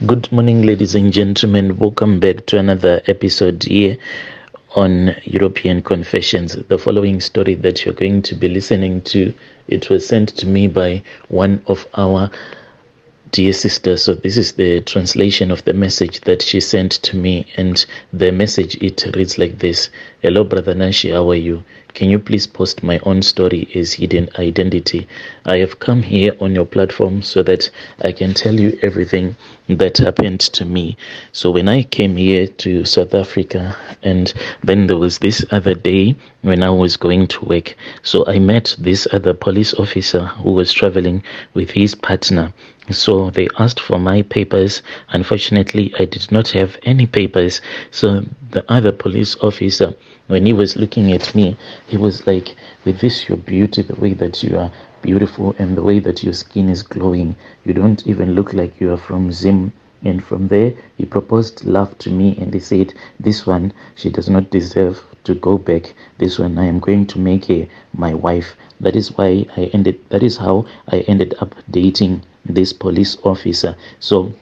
Good morning, ladies and gentlemen. Welcome back to another episode here on European Confessions. The following story that you're going to be listening to, it was sent to me by one of our dear sister. So this is the translation of the message that she sent to me, and the message, it reads like this. Hello, Brother Nashi, how are you? Can you please post my own story as hidden identity? I have come here on your platform so that I can tell you everything that happened to me. So when I came here to South Africa, and then there was this other day when I was going to work, so I met this other police officer who was traveling with his partner. So they asked for my papers. Unfortunately, I did not have any papers. So the other police officer, when he was looking at me, he was like, with this, your beauty, the way that you are beautiful and the way that your skin is glowing, you don't even look like you are from Zim. And from there, he proposed love to me, and he said, this one, she does not deserve to go back. This one, I am going to make her my wife. That is how I ended up dating this police officer. So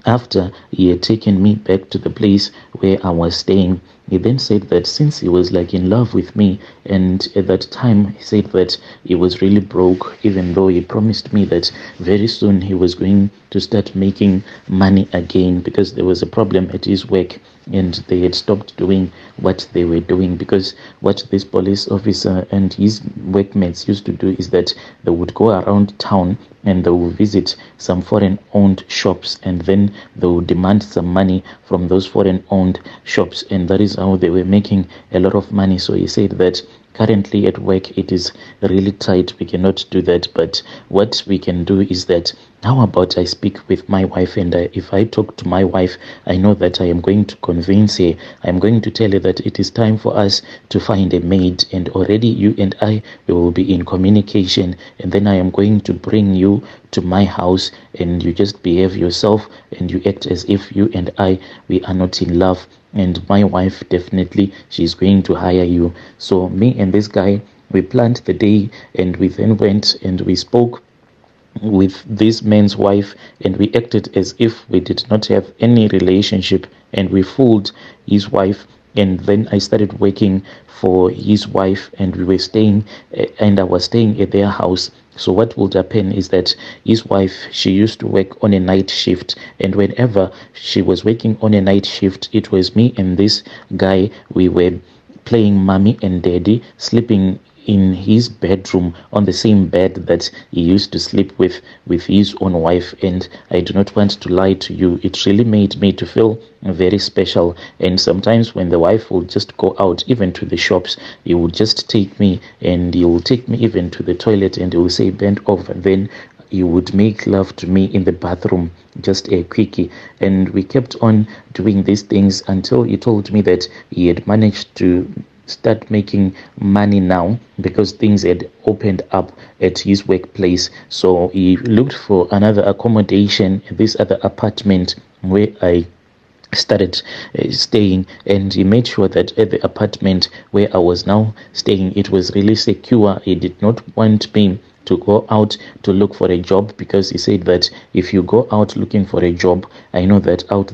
after he had taken me back to the place where I was staying, he then said that since he was like in love with me, and at that time he said that he was really broke, even though he promised me that very soon he was going to start making money again, because there was a problem at his work and they had stopped doing what they were doing. Because what this police officer and his workmates used to do is that they would go around town and they would visit some foreign owned shops, and then they would demand some money from those foreign owned shops, and that is how they were making a lot of money. So he said that currently at work it is really tight, we cannot do that, but what we can do is that, how about I speak with my wife, and if I talk to my wife, I know that I am going to convince her. I am going to tell her that it is time for us to find a maid, and already you and I, we will be in communication, and then I am going to bring you to my house, and you just behave yourself and you act as if you and I, we are not in love, and my wife, definitely she's going to hire you. So me and this guy, we planned the day, and we then went and we spoke with this man's wife, and we acted as if we did not have any relationship, and we fooled his wife. And then I started working for his wife, and we were staying and I was staying at their house. So what would happen is that his wife, she used to work on a night shift, and whenever she was working on a night shift, it was me and this guy, we were playing mommy and daddy, sleeping in his bedroom on the same bed that he used to sleep with his own wife. And I do not want to lie to you, it really made me to feel very special. And sometimes when the wife will just go out even to the shops, he will just take me, and he will take me even to the toilet, and he will say bend over, then he would make love to me in the bathroom, just a quickie. And we kept on doing these things until he told me that he had managed to start making money now, because things had opened up at his workplace. So he looked for another accommodation in this other apartment where I started staying, and he made sure that at the apartment where I was now staying, it was really secure. He did not want me to go out to look for a job, because he said that if you go out looking for a job, I know that out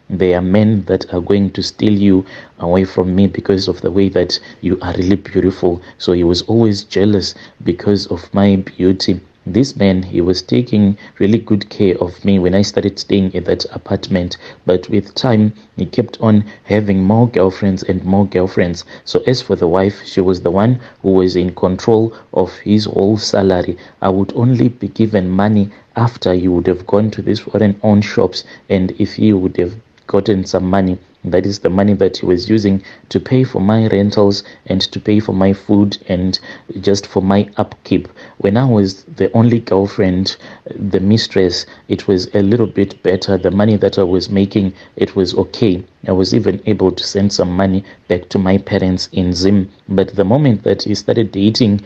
there are men that are going to steal you away from me because of the way that you are really beautiful. So he was always jealous because of my beauty. This man, he was taking really good care of me when I started staying at that apartment, but with time he kept on having more girlfriends and more girlfriends. So as for the wife, she was the one who was in control of his whole salary. I would only be given money after he would have gone to these foreign owned shops, and if he would have gotten some money, that is the money that he was using to pay for my rentals and to pay for my food and just for my upkeep. When I was the only girlfriend, the mistress, it was a little bit better. The money that I was making, it was okay. I was even able to send some money back to my parents in Zim. But the moment that he started dating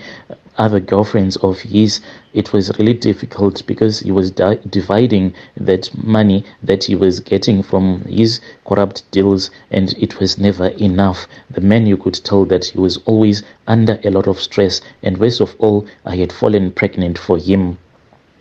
other girlfriends of his, it was really difficult, because he was dividing that money that he was getting from his corrupt deals, and it was never enough. The man, you could tell that he was always under a lot of stress, and worst of all, I had fallen pregnant for him.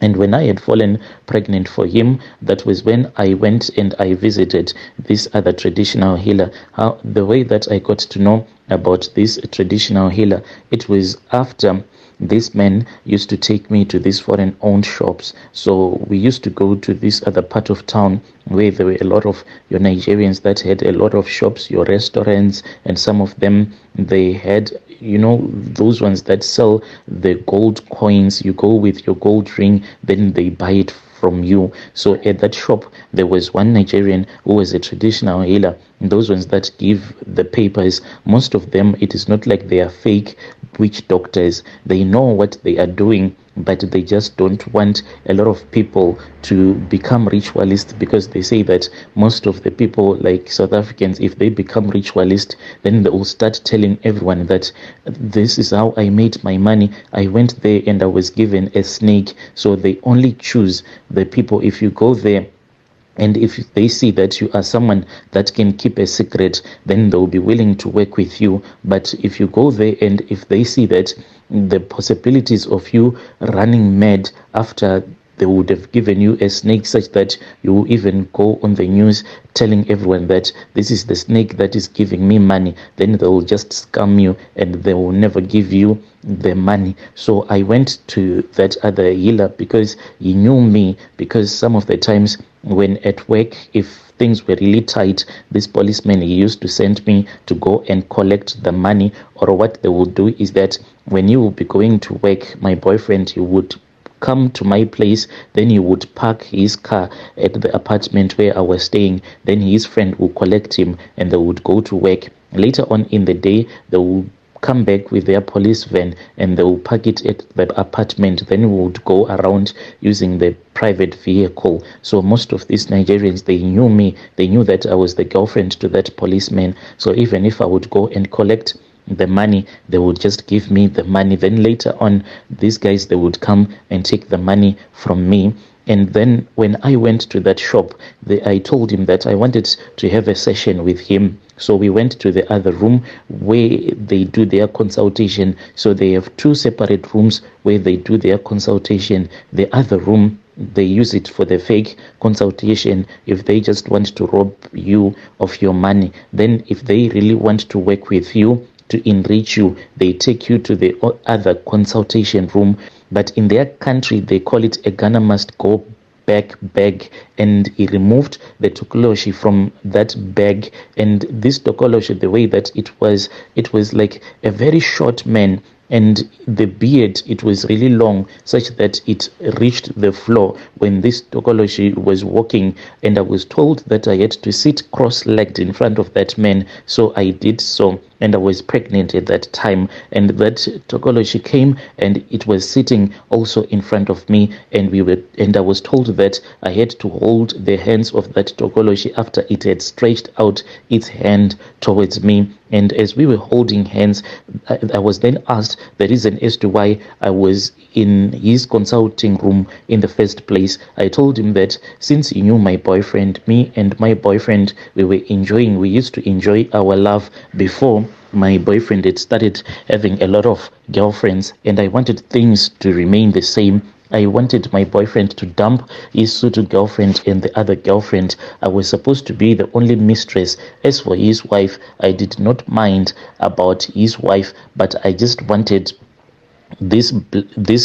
And when I had fallen pregnant for him, that was when I went and I visited this other traditional healer. How the way that I got to know about this traditional healer, it was after this man used to take me to these foreign owned shops. So we used to go to this other part of town where there were a lot of your Nigerians that had a lot of shops, your restaurants, and some of them they had, those ones that sell the gold coins. You go with your gold ring, then they buy it from you. So at that shop, there was one Nigerian who was a traditional healer. Those ones that give the papers, most of them, it is not like they are fake witch doctors. They know what they are doing, but they just don't want a lot of people to become ritualists, because they say that most of the people, like South Africans, if they become ritualists, then they will start telling everyone that this is how I made my money. I went there and I was given a snake. So they only choose the people. If you go there and if they see that you are someone that can keep a secret, then they'll be willing to work with you. But if you go there and if they see that the possibilities of you running mad after they would have given you a snake, such that you even go on the news telling everyone that this is the snake that is giving me money, then they will just scam you and they will never give you the money. So I went to that other healer because he knew me, because some of the times when at work, if things were really tight, this policeman, he used to send me to go and collect the money. Or what they would do is that when you will be going to work, my boyfriend, he would come to my place, then he would park his car at the apartment where I was staying, then his friend will collect him and they would go to work. Later on in the day, they will come back with their police van and they will park it at the apartment. Then we would go around using the private vehicle. So most of these Nigerians, they knew me. They knew that I was the girlfriend to that policeman. So even if I would go and collect the money, they would just give me the money. Then later on, these guys, they would come and take the money from me. And then when I went to that shop, I told him that I wanted to have a session with him. So we went to the other room where they do their consultation. So they have two separate rooms where they do their consultation. The other room, they use it for the fake consultation if they just want to rob you of your money. Then if they really want to work with you to enrich you, they take you to the other consultation room. But in their country, they call it a Ghana must go back bag, and he removed the tokoloshi from that bag. And this tokoloshi, the way that it was like a very short man, and the beard, it was really long, such that it reached the floor when this tokoloshi was walking. And I was told that I had to sit cross-legged in front of that man. So I did so, and I was pregnant at that time. And that tokoloshi came and it was sitting also in front of me, and I was told that I had to hold the hands of that tokoloshi after it had stretched out its hand towards me. And as we were holding hands, I was then asked the reason as to why I was in his consulting room in the first place. I told him that since he knew my boyfriend, me and my boyfriend, we used to enjoy our love before my boyfriend had started having a lot of girlfriends, and I wanted things to remain the same. I wanted my boyfriend to dump his Sotho girlfriend and the other girlfriend. I was supposed to be the only mistress. As for his wife, I did not mind about his wife, but I just wanted this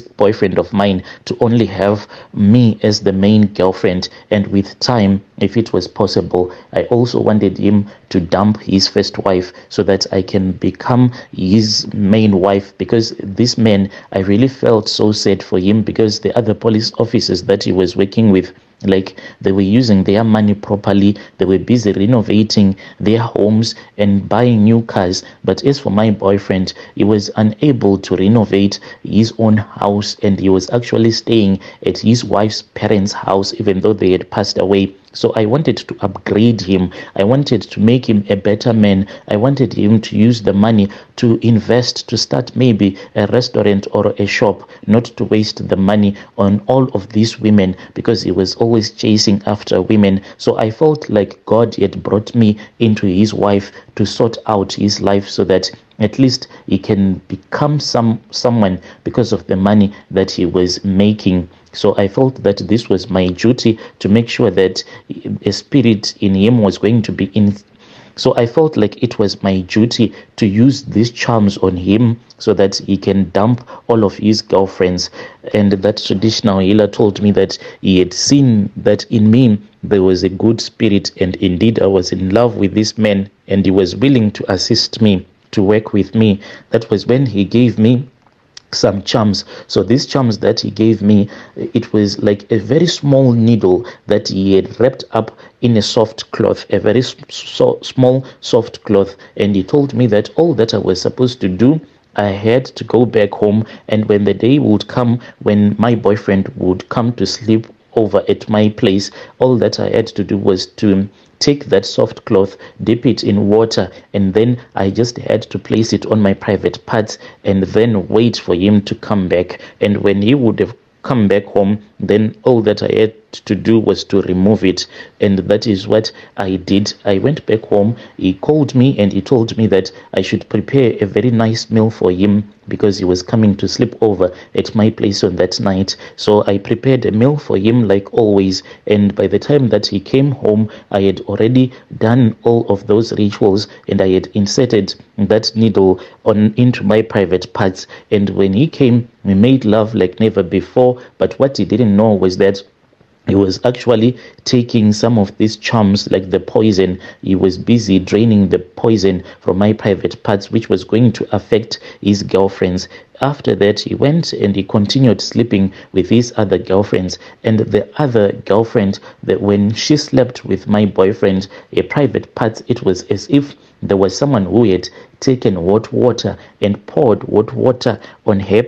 boyfriend of mine to only have me as the main girlfriend. And with time, if it was possible, I also wanted him to dump his first wife so that I can become his main wife. Because this man, I really felt so sad for him, because the other police officers that he was working with, like, they were using their money properly. They were busy renovating their homes and buying new cars. But as for my boyfriend, he was unable to renovate his own house, and he was actually staying at his wife's parents' house even though they had passed away. So I wanted to upgrade him. I wanted to make him a better man. I wanted him to use the money to invest, to start maybe a restaurant or a shop, not to waste the money on all of these women, because he was always chasing after women. So I felt like God had brought me into his wife to sort out his life, so that at least he can become someone because of the money that he was making. So I felt that this was my duty to make sure that a spirit in him was going to be in. So I felt like it was my duty to use these charms on him so that he can dump all of his girlfriends. And that traditional healer told me that he had seen that in me there was a good spirit, and indeed I was in love with this man, and he was willing to assist me, to work with me. That was when he gave me some charms. So these charms that he gave me, it was like a very small needle that he had wrapped up in a soft cloth, a very small soft cloth, and he told me that all that I was supposed to do, I had to go back home, and when the day would come when my boyfriend would come to sleep over at my place, all that I had to do was to take that soft cloth, dip it in water, and then I just had to place it on my private parts and then wait for him to come back. And when he would have come back home, then all that I had to do was to remove it, and that is what I did. I went back home. He called me and he told me that I should prepare a very nice meal for him because he was coming to sleep over at my place on that night. So I prepared a meal for him like always, and by the time that he came home, I had already done all of those rituals, and I had inserted that needle into my private parts. And when he came, we made love like never before, but what he didn't know was that he was actually taking some of these charms, like the poison. He was busy draining the poison from my private parts, which was going to affect his girlfriends. After that, he went and he continued sleeping with his other girlfriends. And the other girlfriend, that when she slept with my boyfriend, a private parts, it was as if there was someone who had taken hot water and poured hot water on her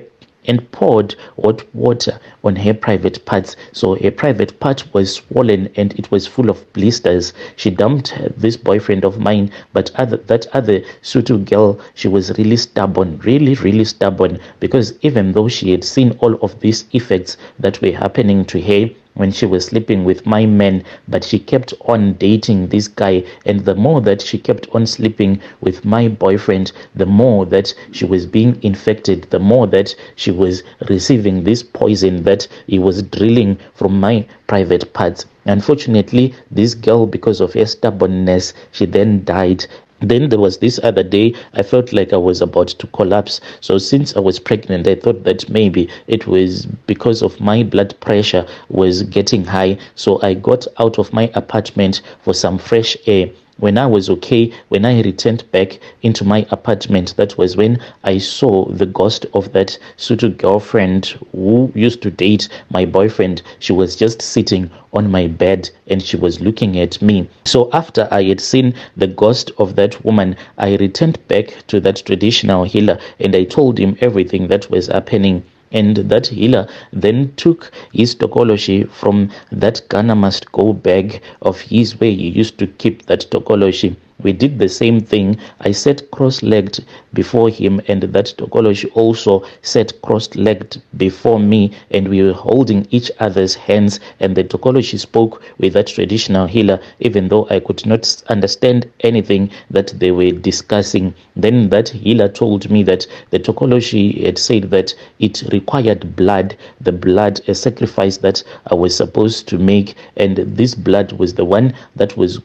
on her private parts. So her private part was swollen and it was full of blisters. She dumped this boyfriend of mine, but that other Sotho girl, she was really stubborn, really stubborn, because even though she had seen all of these effects that were happening to her when she was sleeping with my men, but she kept on dating this guy. And the more that she kept on sleeping with my boyfriend, the more that she was being infected, the more that she was receiving this poison that he was drilling from my private parts. Unfortunately, this girl, because of her stubbornness, she then died. Then there was this other day, I felt like I was about to collapse. So since I was pregnant, I thought that maybe it was because of my blood pressure was getting high. So I got out of my apartment for some fresh air. When I was okay, when I returned back into my apartment, that was when I saw the ghost of that Sotho girlfriend who used to date my boyfriend. She was just sitting on my bed and she was looking at me. So after I had seen the ghost of that woman, I returned back to that traditional healer and I told him everything that was happening. And that healer then took his tokoloshi from that Ghana must go bag of his where he used to keep that tokoloshi. We did the same thing. I sat cross-legged before him, and that tokoloshi also sat cross-legged before me, and we were holding each other's hands, and the tokoloshi spoke with that traditional healer, even though I could not understand anything that they were discussing. Then that healer told me that the tokoloshi had said that it required blood, a sacrifice that I was supposed to make, and this blood was the one that was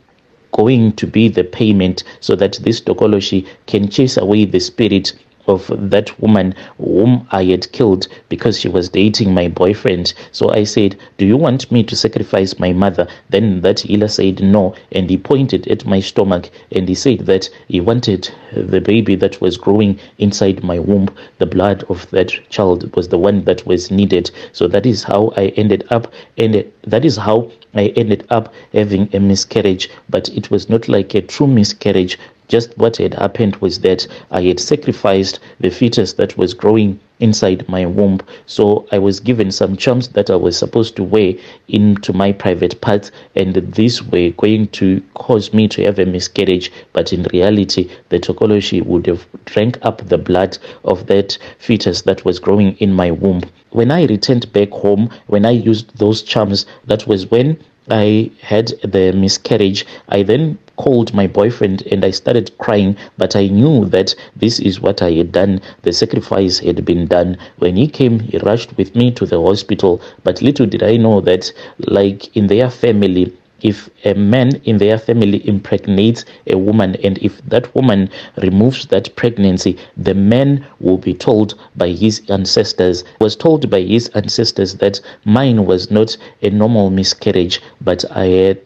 going to be the payment so that this tokoloshi can chase away the spirit of that woman whom I had killed because she was dating my boyfriend. So I said, do you want me to sacrifice my mother? Then that healer said no, and he pointed at my stomach and he said that he wanted the baby that was growing inside my womb. The blood of that child was the one that was needed. So that is how I ended up, and that is how I ended up having a miscarriage. But it was not like a true miscarriage. Just what had happened was that I had sacrificed the fetus that was growing inside my womb. So I was given some charms that I was supposed to wear into my private parts, and these were going to cause me to have a miscarriage. But in reality, the tokoloshi would have drank up the blood of that fetus that was growing in my womb. When I returned back home, when I used those charms, that was when I had the miscarriage, I then called my boyfriend and I started crying, but I knew that this is what I had done. The sacrifice had been done. When he came, he rushed with me to the hospital, but little did I know that, like in their family, if a man in their family impregnates a woman, and if that woman removes that pregnancy, the man will be told by his ancestors, was told by his ancestors that mine was not a normal miscarriage, but I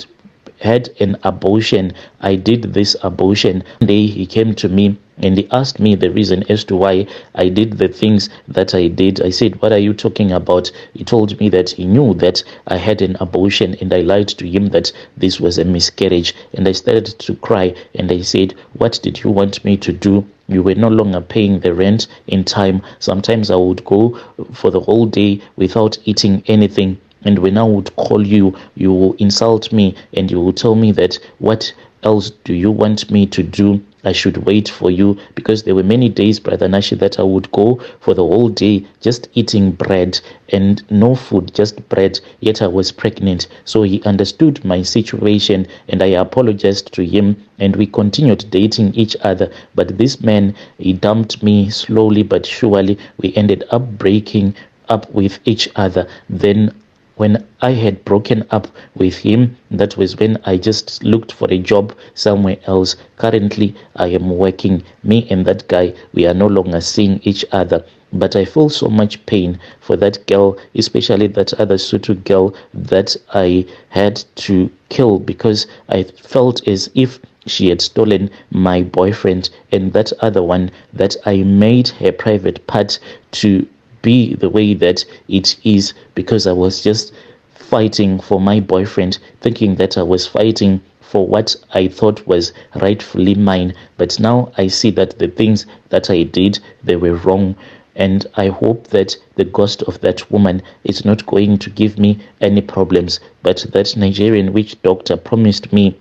had an abortion. I did this abortion. One day he came to me and he asked me the reason as to why I did the things that I did. I said, "What are you talking about?" He told me that he knew that I had an abortion, and I lied to him that this was a miscarriage. And I started to cry and I said, "What did you want me to do? You were no longer paying the rent in time. Sometimes I would go for the whole day without eating anything. And when I would call you, you will insult me and you will tell me that, what else do you want me to do? I should wait for you." Because there were many days, Brother Nashi, that I would go for the whole day just eating bread and no food, just bread, yet I was pregnant. So he understood my situation and I apologized to him and we continued dating each other. But this man, he dumped me slowly but surely. We ended up breaking up with each other. Then when I had broken up with him, that was when I just looked for a job somewhere else. Currently, I am working. Me and that guy, we are no longer seeing each other. But I feel so much pain for that girl, especially that other Sotho girl that I had to kill, because I felt as if she had stolen my boyfriend, and that other one that I made her private part to be the way that it is, because I was just fighting for my boyfriend, thinking that I was fighting for what I thought was rightfully mine. But now I see that the things that I did, they were wrong. And I hope that the ghost of that woman is not going to give me any problems. But that Nigerian witch doctor promised me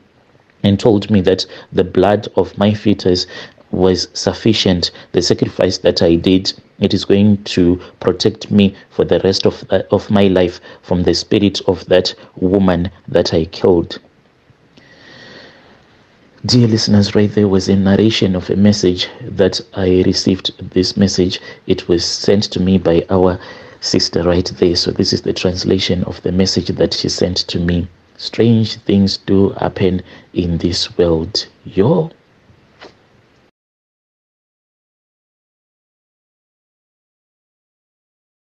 and told me that the blood of my fetus was sufficient. The sacrifice that I did, it is going to protect me for the rest of my life from the spirit of that woman that I killed. Dear listeners, right there was a narration of a message that I received. This message, it was sent to me by our sister right there. So this is the translation of the message that she sent to me. Strange things do happen in this world. Yo.